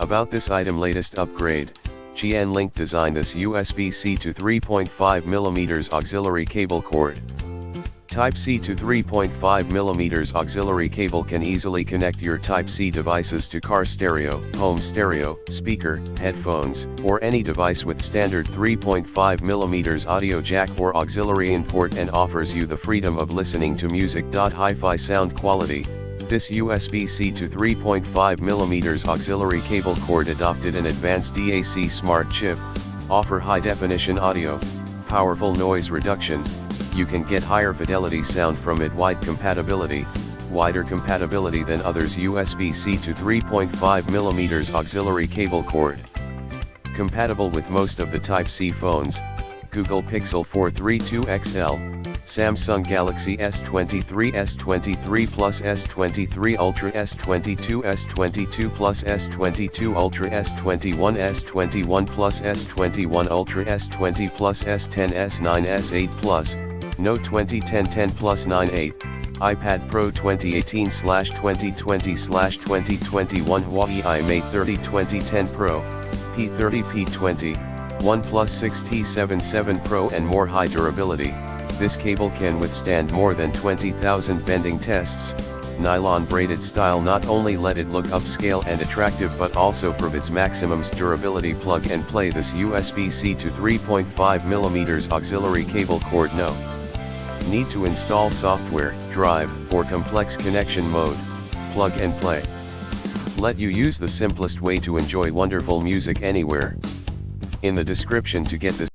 About this item latest upgrade, GN-Link designed this USB-C to 3.5mm auxiliary cable cord. Type-C to 3.5mm auxiliary cable can easily connect your Type-C devices to car stereo, home stereo, speaker, headphones, or any device with standard 3.5mm audio jack or auxiliary in port, and offers you the freedom of listening to music. Hi-fi sound quality. This USB-C to 3.5mm auxiliary cable cord adopted an advanced DAC smart chip, offer high-definition audio, powerful noise reduction. You can get higher fidelity sound from it. Wider compatibility than others. USB-C to 3.5mm auxiliary cable cord. Compatible with most of the Type-C phones: Google Pixel 4 3.2 XL, Samsung Galaxy S23, S23 Plus, S23 Ultra, S22, S22 Plus, S22 Ultra, S21, S21 Plus, S21 Ultra, S20 Plus, S10, S9, S8 Plus, Note 2010 10 Plus 9.8, iPad Pro 2018/2020/2021, Huawei iMate 30 2010 Pro, P30 P20, OnePlus 6T7 7 Pro, and more. High durability. This cable can withstand more than 20,000 bending tests. Nylon braided style not only let it look upscale and attractive but also provides maximum durability. Plug and play this USB-C to 3.5mm auxiliary cable cord. No need to install software, drive, or complex connection mode. Plug and play. Let you use the simplest way to enjoy wonderful music anywhere. In the description to get this